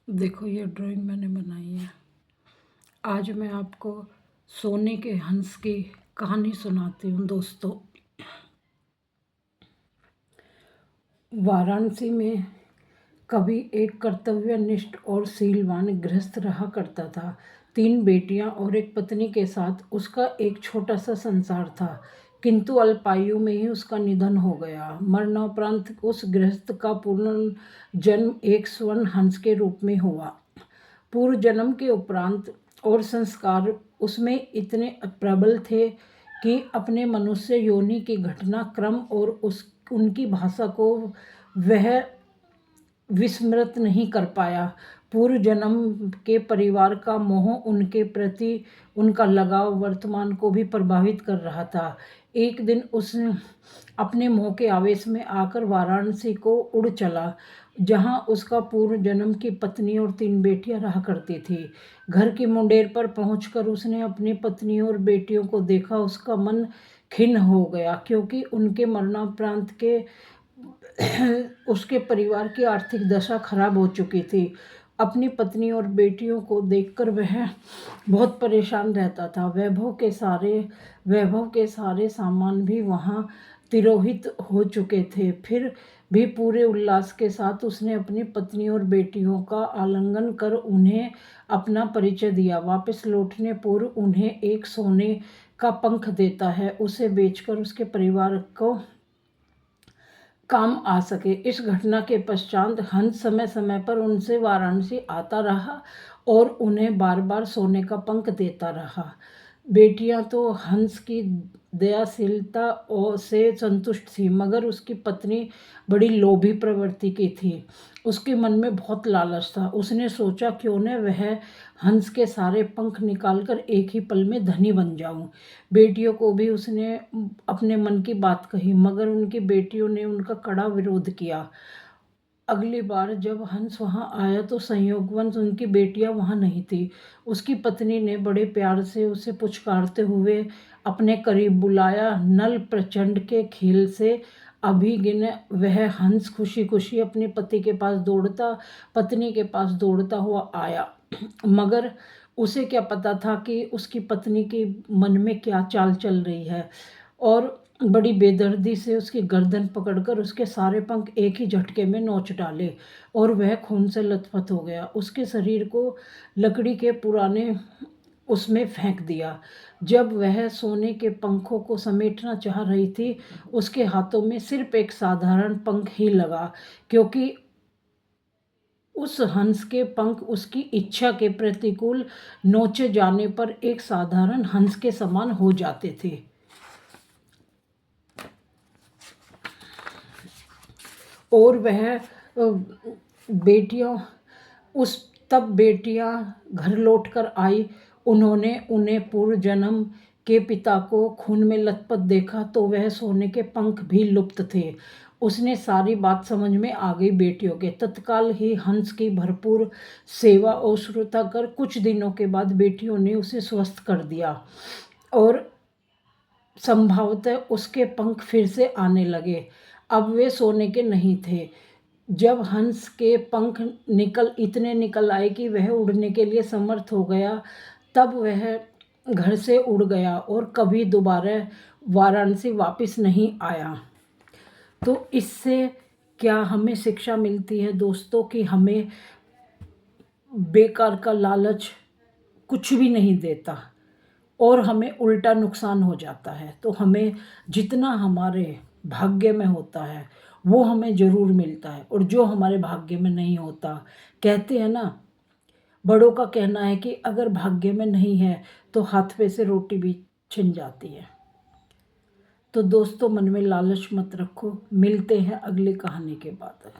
देखो ये ड्राइंग मैंने बनाई है। आज मैं आपको सोने के हंस की कहानी सुनाती हूँ दोस्तों। वाराणसी में कभी एक कर्तव्यनिष्ठ और शीलवान गृहस्थ रहा करता था। 3 बेटियां और एक पत्नी के साथ उसका एक छोटा सा संसार था, किंतु अल्पायु में ही उसका निधन हो गया। मरणोपरांत उस गृहस्थ का पुनर्जन्म एक स्वर्ण हंस के रूप में हुआ। पूर्व जन्म के उपरांत और संस्कार उसमें इतने प्रबल थे कि अपने मनुष्य योनि की घटना क्रम और उनकी भाषा को वह विस्मृत नहीं कर पाया। पूर्व जन्म के परिवार का मोह, उनके प्रति उनका लगाव वर्तमान को भी प्रभावित कर रहा था। एक दिन उसने अपने मोह के आवेश में आकर वाराणसी को उड़ चला, जहां उसका पूर्व जन्म की पत्नी और 3 बेटियां रहा करती थी। घर की मुंडेर पर पहुंचकर उसने अपनी पत्नी और बेटियों को देखा। उसका मन खिन्न हो गया, क्योंकि उनके मरणोपरांत के उसके परिवार की आर्थिक दशा खराब हो चुकी थी। अपनी पत्नी और बेटियों को देखकर वह बहुत परेशान रहता था। वैभव के सारे सामान भी वहाँ तिरोहित हो चुके थे। फिर भी पूरे उल्लास के साथ उसने अपनी पत्नी और बेटियों का आलिंगन कर उन्हें अपना परिचय दिया। वापस लौटने पूर्व उन्हें एक सोने का पंख देता है, उसे बेचकर उसके परिवार को काम आ सके। इस घटना के पश्चात हंस समय समय पर उनसे वाराणसी आता रहा और उन्हें बार बार सोने का पंख देता रहा। बेटियां तो हंस की दयाशीलता से संतुष्ट थी, मगर उसकी पत्नी बड़ी लोभी प्रवृत्ति की थी। उसके मन में बहुत लालच था। उसने सोचा, क्यों न वह हंस के सारे पंख निकालकर एक ही पल में धनी बन जाऊं। बेटियों को भी उसने अपने मन की बात कही, मगर उनकी बेटियों ने उनका कड़ा विरोध किया। अगली बार जब हंस वहां आया तो संयोगवश उनकी बेटियां वहां नहीं थी। उसकी पत्नी ने बड़े प्यार से उसे पुचकारते हुए अपने करीब बुलाया। नल प्रचंड के खेल से अभिगिन वह हंस खुशी खुशी अपने पत्नी के पास दौड़ता हुआ आया। मगर उसे क्या पता था कि उसकी पत्नी के मन में क्या चाल चल रही है, और बड़ी बेदर्दी से उसकी गर्दन पकड़कर उसके सारे पंख एक ही झटके में नोच डाले और वह खून से लथपथ हो गया। उसके शरीर को लकड़ी के पुराने उसमें फेंक दिया। जब वह सोने के पंखों को समेटना चाह रही थी, उसके हाथों में सिर्फ एक साधारण पंख ही लगा, क्योंकि उस हंस के पंख उसकी इच्छा के प्रतिकूल नोचे जाने पर एक साधारण हंस के समान हो जाते थे। और वह बेटियों उस तब बेटियां घर लौट कर आई। उन्होंने उन्हें पूर्व जन्म के पिता को खून में लथपथ देखा तो वह सोने के पंख भी लुप्त थे। उसने सारी बात समझ में आ गई बेटियों के। तत्काल ही हंस की भरपूर सेवा और शुश्रूषा कर कुछ दिनों के बाद बेटियों ने उसे स्वस्थ कर दिया और संभवतः उसके पंख फिर से आने लगे। अब वे सोने के नहीं थे। जब हंस के पंख इतने निकल आए कि वह उड़ने के लिए समर्थ हो गया, तब वह घर से उड़ गया और कभी दोबारा वाराणसी वापस नहीं आया। तो इससे क्या हमें शिक्षा मिलती है दोस्तों, कि हमें बेकार का लालच कुछ भी नहीं देता और हमें उल्टा नुकसान हो जाता है। तो हमें जितना हमारे भाग्य में होता है वो हमें ज़रूर मिलता है, और जो हमारे भाग्य में नहीं होता, कहते हैं ना, बड़ों का कहना है कि अगर भाग्य में नहीं है तो हाथ पे से रोटी भी छिन जाती है। तो दोस्तों, मन में लालच मत रखो। मिलते हैं अगली कहानी के बाद।